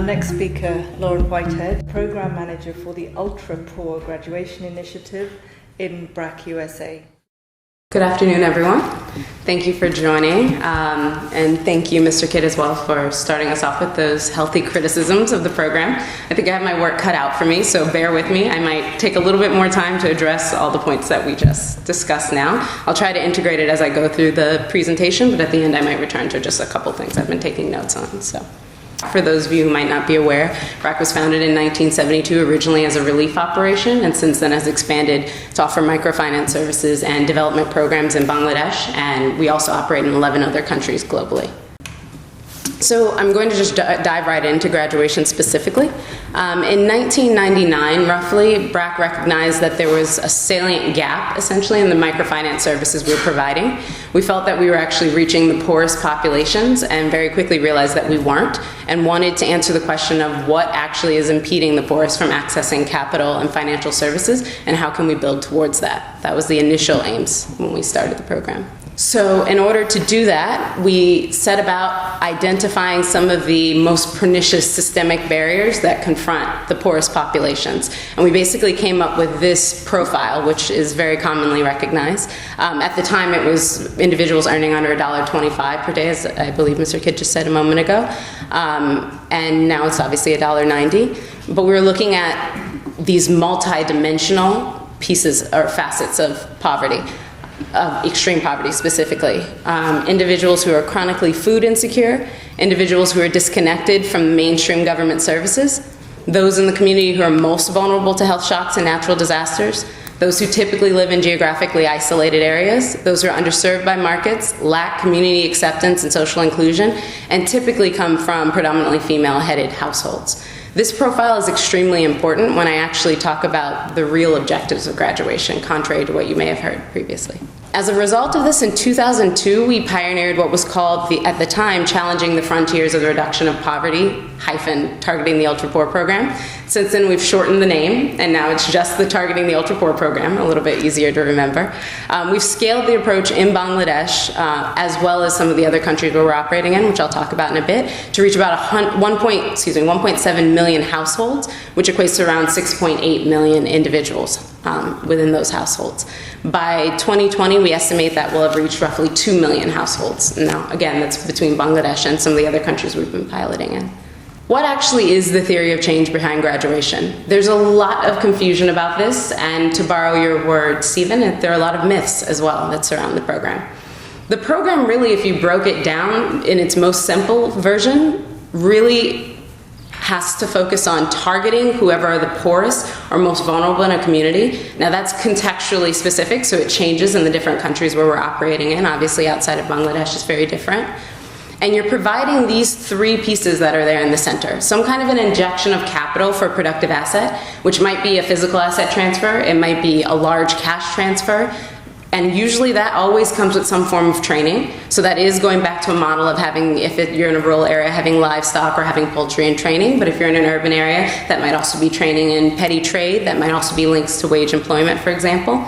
Our next speaker, Whitehead, Program Manager for the Ultra Poor Graduation Initiative in BRAC, USA. Good afternoon, everyone. Thank you for joining, and thank you, Mr. Kidd, as well, for starting us off with those healthy criticisms of the program. I think I have my work cut out for me, so bear with me. I might take a little bit more time to address all the points that we just discussed now. I'll try to integrate it as I go through the presentation, but at the end I might return to just a couple things I've been taking notes on. So, for those of you who might not be aware, BRAC was founded in 1972 originally as a relief operation, and since then has expanded to offer microfinance services and development programs in Bangladesh, and we also operate in 11 other countries globally. So I'm going to just dive right into graduation specifically. In 1999, roughly, BRAC recognized that there was a salient gap, essentially, in the microfinance services we were providing. We felt that we were actually reaching the poorest populations and very quickly realized that we weren't, and wanted to answer the question of what actually is impeding the poorest from accessing capital and financial services, and how can we build towards that. That was the initial aims when we started the program. So in order to do that, we set about identifying some of the most pernicious systemic barriers that confront the poorest populations. And we basically came up with this profile, which is very commonly recognized. At the time, it was individuals earning under $1.25 per day, as I believe Mr. Kidd just said a moment ago. And now it's obviously $1.90. But we were looking at these multi-dimensional pieces or facets of poverty. Of extreme poverty specifically. Individuals who are chronically food insecure, individuals who are disconnected from mainstream government services, those in the community who are most vulnerable to health shocks and natural disasters, those who typically live in geographically isolated areas, those who are underserved by markets, lack community acceptance and social inclusion, and typically come from predominantly female-headed households. This profile is extremely important when I actually talk about the real objectives of graduation, contrary to what you may have heard previously. As a result of this, in 2002, we pioneered what was called, at the time, Challenging the Frontiers of the Reduction of Poverty, Targeting the Ultra-Poor program. Since then, we've shortened the name, and now it's just the Targeting the Ultra-Poor program, a little bit easier to remember. We've scaled the approach in Bangladesh, as well as some of the other countries where we're operating in, which I'll talk about in a bit, to reach about 1.7 million households, which equates to around 6.8 million individuals within those households. By 2020, we estimate that we'll have reached roughly 2 million households. Now, again, that's between Bangladesh and some of the other countries we've been piloting in. What actually is the theory of change behind graduation? There's a lot of confusion about this, and to borrow your word, Stephen, there are a lot of myths as well that surround the program. The program really, if you broke it down in its most simple version, really has to focus on targeting whoever are the poorest or most vulnerable in a community. Now that's contextually specific, so it changes in the different countries where we're operating in. Obviously outside of Bangladesh is very different. And you're providing these three pieces that are there in the center. Some kind of an injection of capital for a productive asset, which might be a physical asset transfer, it might be a large cash transfer, and usually that always comes with some form of training. So that is going back to a model of having, you're in a rural area, having livestock or having poultry and training. But if you're in an urban area, that might also be training in petty trade. That might also be links to wage employment, for example.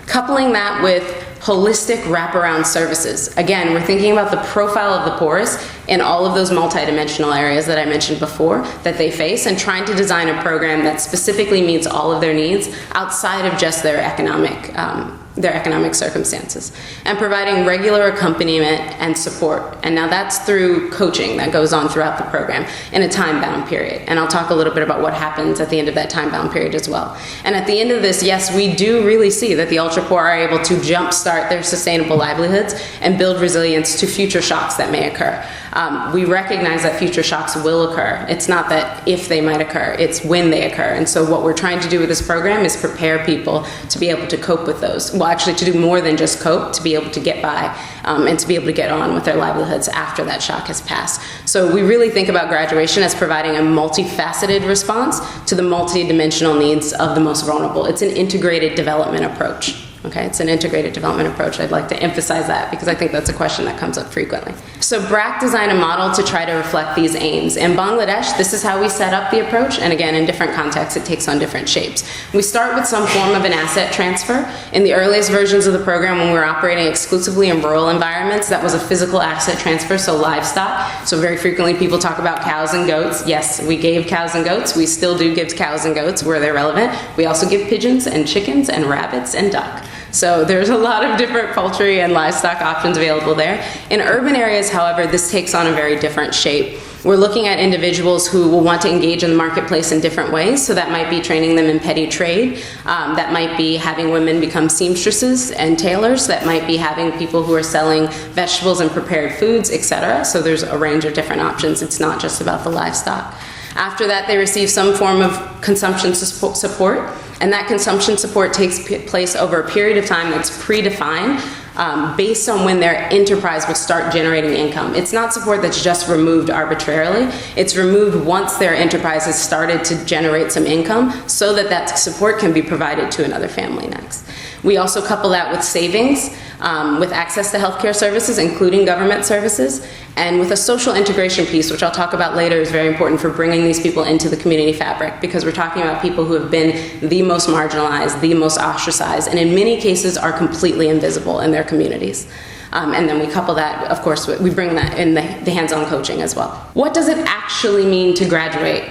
Coupling that with holistic wraparound services. Again, we're thinking about the profile of the poorest in all of those multidimensional areas that I mentioned before that they face, and trying to design a program that specifically meets all of their needs outside of just their economic circumstances, and providing regular accompaniment and support. And now that's through coaching that goes on throughout the program in a time-bound period. And I'll talk a little bit about what happens at the end of that time-bound period as well. And at the end of this, yes, we do really see that the ultra-poor are able to jumpstart their sustainable livelihoods and build resilience to future shocks that may occur. We recognize that future shocks will occur. It's not that if they might occur, it's when they occur. And so what we're trying to do with this program is prepare people to be able to cope with those. Well, actually to do more than just cope, to be able to get by and to be able to get on with their livelihoods after that shock has passed. So we really think about graduation as providing a multifaceted response to the multidimensional needs of the most vulnerable. It's an integrated development approach. Okay, it's an integrated development approach. I'd like to emphasize that because I think that's a question that comes up frequently. So BRAC designed a model to try to reflect these aims. In Bangladesh, this is how we set up the approach, and again, in different contexts, it takes on different shapes. We start with some form of an asset transfer. In the earliest versions of the program, when we were operating exclusively in rural environments, that was a physical asset transfer, so livestock. So very frequently people talk about cows and goats. Yes, we gave cows and goats. We still do give cows and goats where they're relevant. We also give pigeons and chickens and rabbits and duck. So there's a lot of different poultry and livestock options available there. In urban areas, however, this takes on a very different shape. We're looking at individuals who will want to engage in the marketplace in different ways. So that might be training them in petty trade. That might be having women become seamstresses and tailors. That might be having people who are selling vegetables and prepared foods, etc. So there's a range of different options. It's not just about the livestock. After that, they receive some form of consumption support, and that consumption support takes place over a period of time that's predefined based on when their enterprise will start generating income. It's not support that's just removed arbitrarily. It's removed once their enterprise has started to generate some income so that that support can be provided to another family next. We also couple that with savings, with access to healthcare services, including government services, and with a social integration piece, which I'll talk about later, is very important for bringing these people into the community fabric, because we're talking about people who have been the most marginalized, the most ostracized, and in many cases are completely invisible in their communities. And then we couple that, of course, we bring that in the hands-on coaching as well. What does it actually mean to graduate?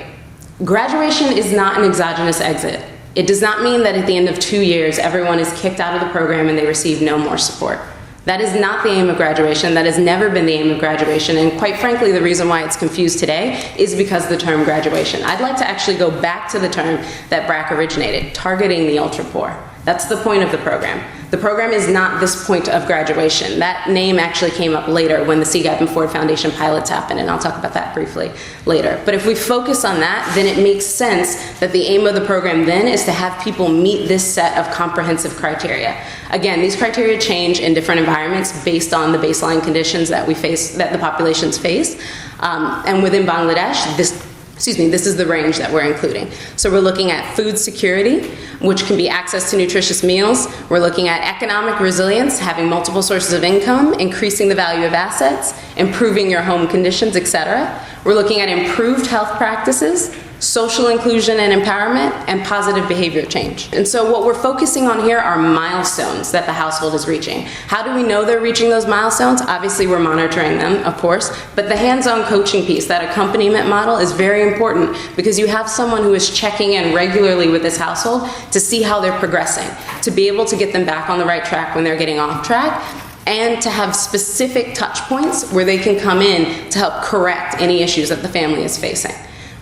Graduation is not an exogenous exit. It does not mean that at the end of 2 years, everyone is kicked out of the program and they receive no more support. That is not the aim of graduation. That has never been the aim of graduation. And quite frankly, the reason why it's confused today is because of the term graduation. I'd like to actually go back to the term that BRAC originated, targeting the ultra poor. That's the point of the program. The program is not this point of graduation. That name actually came up later when the CGAP and Ford Foundation pilots happened, and I'll talk about that briefly later. But if we focus on that, then it makes sense that the aim of the program then is to have people meet this set of comprehensive criteria. Again, these criteria change in different environments based on the baseline conditions that we face, that the populations face. And within Bangladesh, this is the range that we're including. So we're looking at food security, which can be access to nutritious meals. We're looking at economic resilience, having multiple sources of income, increasing the value of assets, improving your home conditions, etc. We're looking at improved health practices, social inclusion and empowerment, and positive behavior change. And so what we're focusing on here are milestones that the household is reaching. How do we know they're reaching those milestones? Obviously, we're monitoring them, of course, but the hands-on coaching piece, that accompaniment model, is very important because you have someone who is checking in regularly with this household to see how they're progressing, to be able to get them back on the right track when they're getting off track, and to have specific touch points where they can come in to help correct any issues that the family is facing.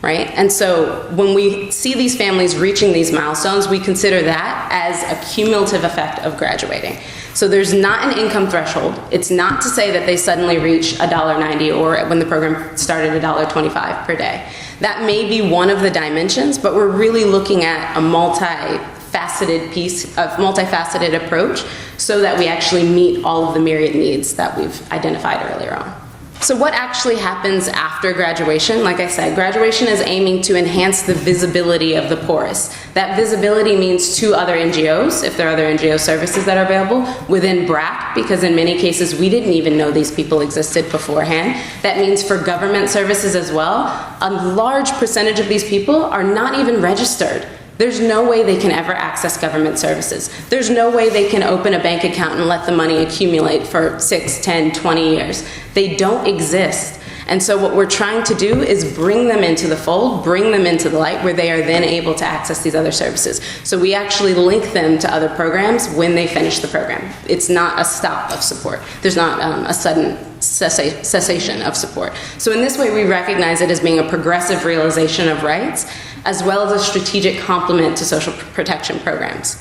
Right? And so when we see these families reaching these milestones, we consider that as a cumulative effect of graduating. So there's not an income threshold. It's not to say that they suddenly reach $1.90 or when the program started $1.25 per day. That may be one of the dimensions, but we're really looking at a multifaceted approach so that we actually meet all of the myriad needs that we've identified earlier on. So what actually happens after graduation? Like I said, graduation is aiming to enhance the visibility of the poorest. That visibility means to other NGOs, if there are other NGO services that are available, within BRAC, because in many cases we didn't even know these people existed beforehand. That means for government services as well. A large percentage of these people are not even registered. There's no way they can ever access government services. There's no way they can open a bank account and let the money accumulate for 6, 10, 20 years. They don't exist. And so what we're trying to do is bring them into the fold, bring them into the light where they are then able to access these other services. So we actually link them to other programs when they finish the program. It's not a stop of support. There's not a sudden cessation of support. So in this way, we recognize it as being a progressive realization of rights, as well as a strategic complement to social protection programs.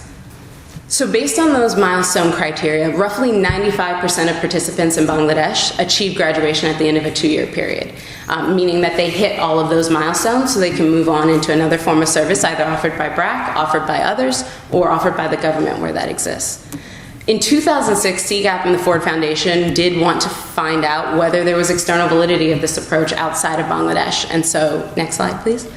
So based on those milestone criteria, roughly 95% of participants in Bangladesh achieve graduation at the end of a 2-year period, meaning that they hit all of those milestones so they can move on into another form of service, either offered by BRAC, offered by others, or offered by the government where that exists. In 2006, CGAP and the Ford Foundation did want to find out whether there was external validity of this approach outside of Bangladesh. And so, next slide, please.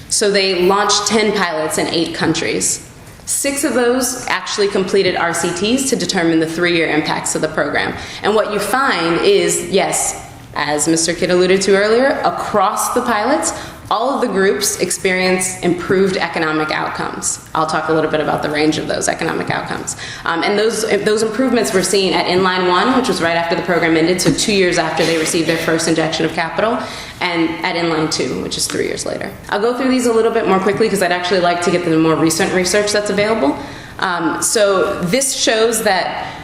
So they launched 10 pilots in 8 countries. 6 of those actually completed RCTs to determine the 3-year impacts of the program. And what you find is, yes, as Mr. Kidd alluded to earlier, across the pilots, all of the groups experience improved economic outcomes. I'll talk a little bit about the range of those economic outcomes. And those improvements were seen at Inline 1, which was right after the program ended, so 2 years after they received their first injection of capital, and at Inline 2, which is 3 years later. I'll go through these a little bit more quickly because I'd actually like to get to the more recent research that's available. So this shows that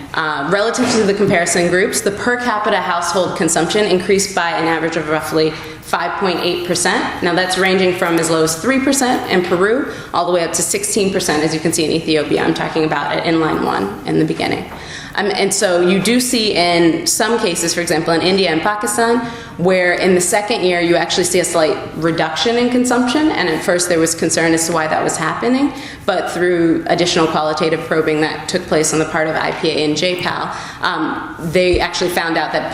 relative to the comparison groups, the per capita household consumption increased by an average of roughly 5.8%. Now that's ranging from as low as 3% in Peru all the way up to 16%, as you can see in Ethiopia. I'm talking about at Inline 1 in the beginning. And so you do see in some cases, for example, in India and Pakistan, where in the second year you actually see a slight reduction in consumption, and at first there was concern as to why that was happening, but through additional qualitative probing that took place on the part of IPA and JPAL, they actually found out that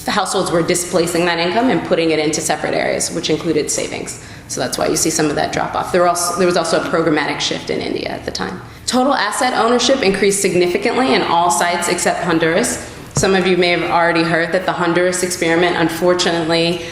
households were displacing that income and putting it into separate areas, which included savings. So that's why you see some of that drop off. There was also a programmatic shift in India at the time. Total asset ownership increased significantly in all sites except Honduras. Some of you may have already heard that the Honduras experiment unfortunately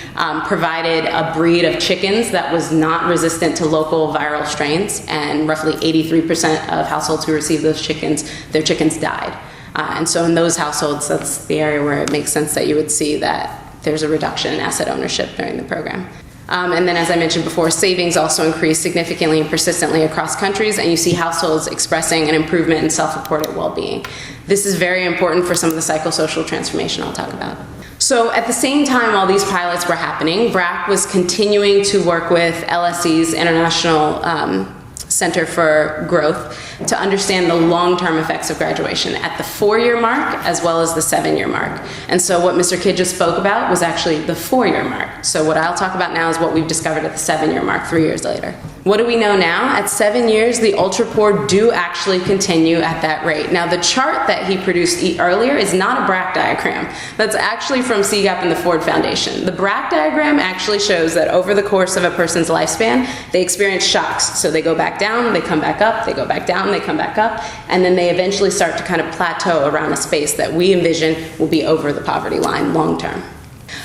provided a breed of chickens that was not resistant to local viral strains, and roughly 83% of households who received those chickens, their chickens died. And so in those households, that's the area where it makes sense that you would see that there's a reduction in asset ownership during the program. And then, as I mentioned before, savings also increased significantly and persistently across countries, and you see households expressing an improvement in self-reported well-being. This is very important for some of the psychosocial transformation I'll talk about. So at the same time while these pilots were happening, BRAC was continuing to work with LSE's International Center for Growth to understand the long-term effects of graduation at the 4-year mark as well as the 7-year mark. And so what Mr. Kidd just spoke about was actually the 4-year mark. So what I'll talk about now is what we've discovered at the 7-year mark, 3 years later. What do we know now? At 7 years, the ultra-poor do actually continue at that rate. Now, the chart that he produced earlier is not a BRAC diagram. That's actually from CGAP and the Ford Foundation. The BRAC diagram actually shows that over the course of a person's lifespan, they experience shocks. So they go back down, they come back up, they go back down, they come back up, and then they eventually start to kind of plateau around a space that we envision will be over the poverty line long term.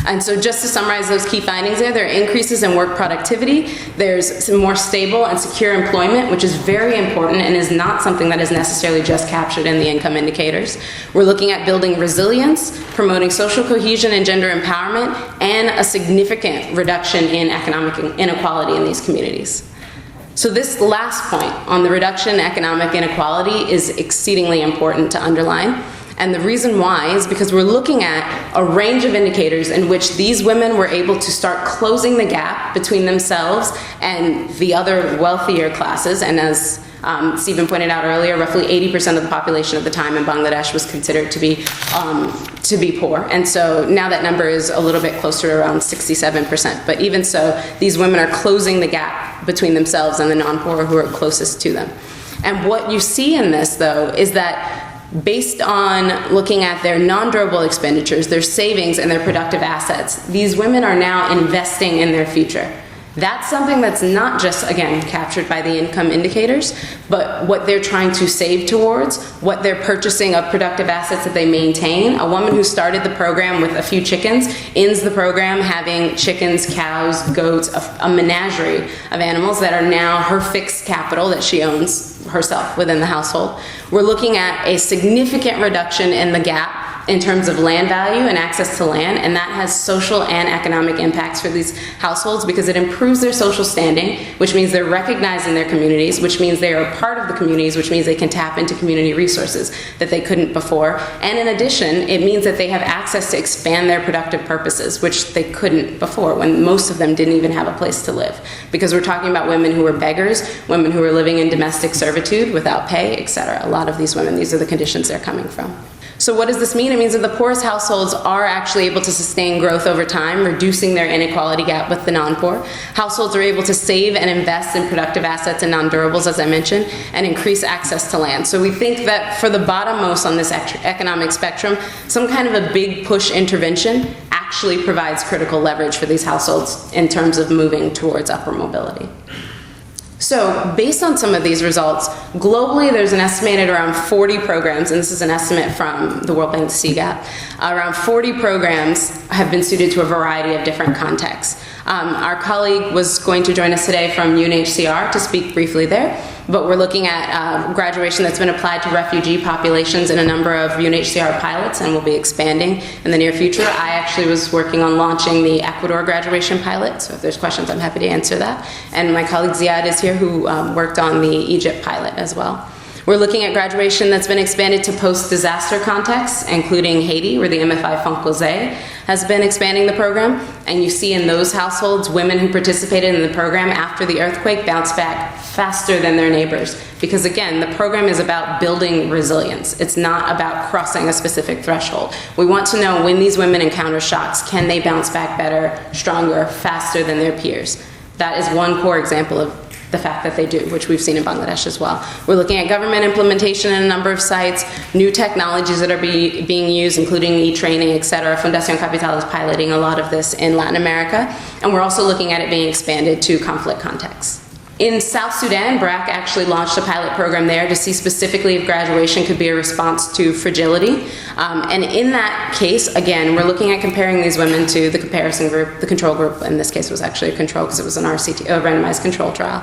And so just to summarize those key findings there are increases in work productivity, there's some more stable and secure employment, which is very important and is not something that is necessarily just captured in the income indicators. We're looking at building resilience, promoting social cohesion and gender empowerment, and a significant reduction in economic inequality in these communities. So this last point on the reduction in economic inequality is exceedingly important to underline. And the reason why is because we're looking at a range of indicators in which these women were able to start closing the gap between themselves and the other wealthier classes. And as Stephen pointed out earlier, roughly 80% of the population at the time in Bangladesh was considered to be poor. And so now that number is a little bit closer to around 67%. But even so, these women are closing the gap between themselves and the non-poor who are closest to them. And what you see in this, though, is that based on looking at their non-durable expenditures, their savings, and their productive assets, these women are now investing in their future. That's something that's not just, again, captured by the income indicators, but what they're trying to save towards, what they're purchasing of productive assets that they maintain. A woman who started the program with a few chickens ends the program having chickens, cows, goats, a menagerie of animals that are now her fixed capital that she owns herself within the household. We're looking at a significant reduction in the gap in terms of land value and access to land, and that has social and economic impacts for these households because it improves their social standing, which means they're recognized in their communities, which means they are a part of the communities, which means they can tap into community resources that they couldn't before. And in addition, it means that they have access to expand their productive purposes, which they couldn't before, when most of them didn't even have a place to live. Because we're talking about women who were beggars, women who were living in domestic servitude without pay, etc. A lot of these women, these are the conditions they're coming from. So what does this mean? It means that the poorest households are actually able to sustain growth over time, reducing their inequality gap with the non-poor. Households are able to save and invest in productive assets and non-durables, as I mentioned, and increase access to land. So we think that for the bottommost on this economic spectrum, some kind of a big push intervention actually provides critical leverage for these households in terms of moving towards upper mobility. So based on some of these results, globally there's an estimated around 40 programs, and this is an estimate from the World Bank CGAP, around 40 programs have been suited to a variety of different contexts. Our colleague was going to join us today from UNHCR to speak briefly there, but we're looking at graduation that's been applied to refugee populations in a number of UNHCR pilots and will be expanding in the near future. I actually was working on launching the Ecuador graduation pilot, so if there's questions, I'm happy to answer that. And my colleague Ziad is here, who worked on the Egypt pilot as well. We're looking at graduation that's been expanded to post-disaster contexts, including Haiti, where the MFI Foncosé has been expanding the program. And you see in those households, women who participated in the program after the earthquake bounced back faster than their neighbors. Because again, the program is about building resilience. It's not about crossing a specific threshold. We want to know when these women encounter shocks, can they bounce back better, stronger, faster than their peers? That is one core example of the fact that they do, which we've seen in Bangladesh as well. We're looking at government implementation in a number of sites, new technologies that are being used, including e-training, et cetera. Fundación Capital is piloting a lot of this in Latin America, and we're also looking at it being expanded to conflict contexts. In South Sudan, BRAC actually launched a pilot program there to see specifically if graduation could be a response to fragility. And in that case, again, we're looking at comparing these women to the comparison group. The control group in this case was actually a control because it was an RCT, a randomized control trial.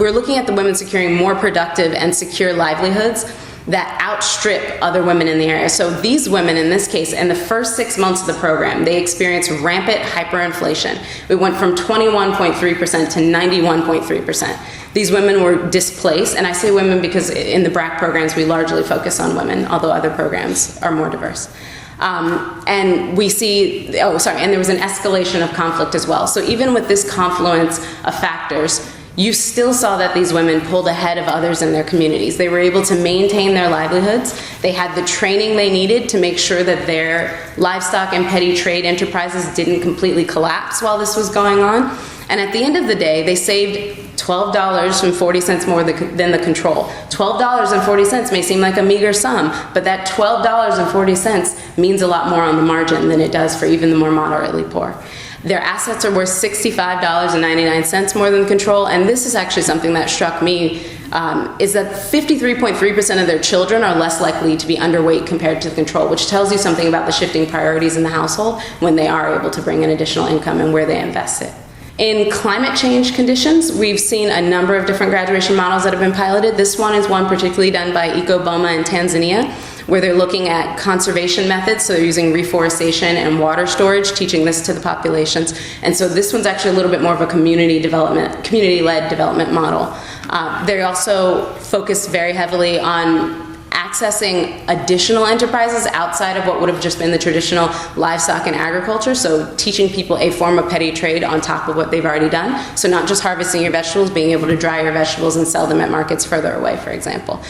We're looking at the women securing more productive and secure livelihoods that outstrip other women in the area. So these women, in this case, in the first 6 months of the program, they experienced rampant hyperinflation. We went from 21.3% to 91.3%. These women were displaced, and I say women because in the BRAC programs we largely focus on women, although other programs are more diverse. And we see, and there was an escalation of conflict as well. So even with this confluence of factors, you still saw that these women pulled ahead of others in their communities. They were able to maintain their livelihoods. They had the training they needed to make sure that their livestock and petty trade enterprises didn't completely collapse while this was going on. And at the end of the day, they saved $12.40 more than the control. $12.40 may seem like a meager sum, but that $12.40 means a lot more on the margin than it does for even the more moderately poor. Their assets are worth $65.99 more than control, and this is actually something that struck me, is that 53.3% of their children are less likely to be underweight compared to the control, which tells you something about the shifting priorities in the household when they are able to bring in additional income and where they invest it. In climate change conditions, we've seen a number of different graduation models that have been piloted. This one is one particularly done by EcoBoma in Tanzania, where they're looking at conservation methods, so they're using reforestation and water storage, teaching this to the populations. And so this one's actually a little bit more of a community-led development model. They also focus very heavily on accessing additional enterprises outside of what would have just been the traditional livestock and agriculture, so teaching people a form of petty trade on top of what they've already done. So not just harvesting your vegetables, being able to dry your vegetables and sell them at markets further away, for example.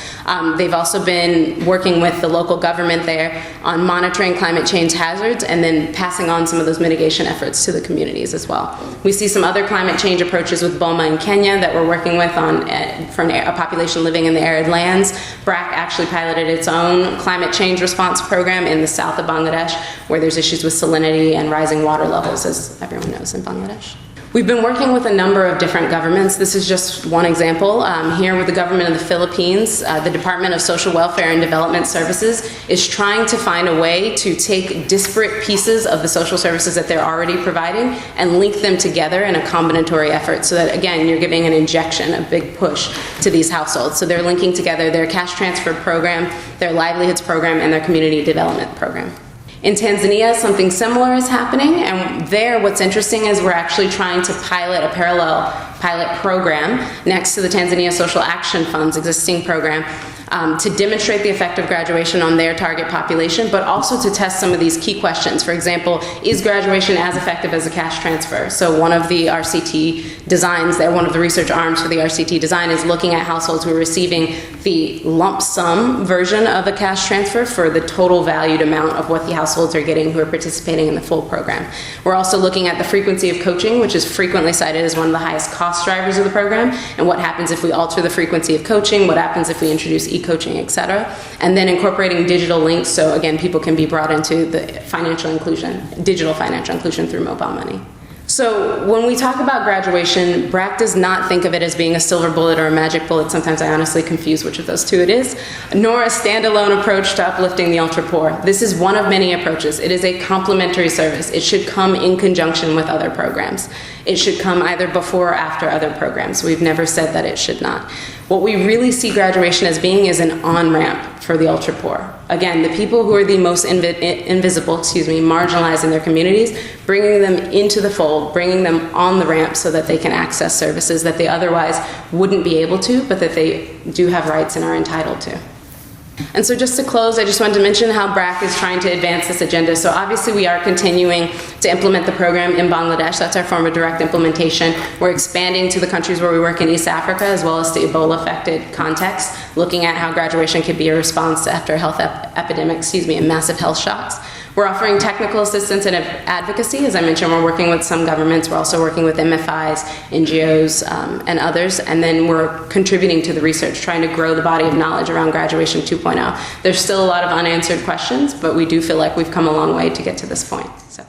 They've also been working with the local government there on monitoring climate change hazards and then passing on some of those mitigation efforts to the communities as well. We see some other climate change approaches with Boma in Kenya that we're working with on for a population living in the arid lands. BRAC actually piloted its own climate change response program in the south of Bangladesh, where there's issues with salinity and rising water levels, as everyone knows in Bangladesh. We've been working with a number of different governments. This is just one example. Here with the government of the Philippines, the Department of Social Welfare and Development Services is trying to find a way to take disparate pieces of the social services that they're already providing and link them together in a combinatory effort so that, again, you're giving an injection, a big push to these households. So they're linking together their cash transfer program, their livelihoods program, and their community development program. In Tanzania, something similar is happening, and there what's interesting is we're actually trying to pilot a parallel pilot program next to the Tanzania Social Action Fund's existing program to demonstrate the effect of graduation on their target population, but also to test some of these key questions. For example, is graduation as effective as a cash transfer? So one of the RCT designs there, one of the research arms for the RCT design is looking at households who are receiving the lump sum version of a cash transfer for the total valued amount of what the households are getting who are participating in the full program. We're also looking at the frequency of coaching, which is frequently cited as one of the highest cost drivers of the program, and what happens if we alter the frequency of coaching, what happens if we introduce e-coaching, etc. And then incorporating digital links, so again, people can be brought into the financial inclusion, digital financial inclusion through mobile money. So when we talk about graduation, BRAC does not think of it as being a silver bullet or a magic bullet. Sometimes I honestly confuse which of those two it is, nor a standalone approach to uplifting the ultra-poor. This is one of many approaches. It is a complementary service. It should come in conjunction with other programs. It should come either before or after other programs. We've never said that it should not. What we really see graduation as being is an on-ramp for the ultra-poor. Again, the people who are the most invisible, marginalized in their communities, bringing them into the fold, bringing them on the ramp so that they can access services that they otherwise wouldn't be able to, but that they do have rights and are entitled to. And so just to close, I just wanted to mention how BRAC is trying to advance this agenda. So obviously we are continuing to implement the program in Bangladesh. That's our form of direct implementation. We're expanding to the countries where we work in East Africa, as well as the Ebola-affected context, looking at how graduation could be a response after a health epidemic, and massive health shocks. We're offering technical assistance and advocacy. As I mentioned, we're working with some governments. We're also working with MFIs, NGOs, and others. And then we're contributing to the research, trying to grow the body of knowledge around Graduation 2.0. There's still a lot of unanswered questions, but we do feel like we've come a long way to get to this point. So.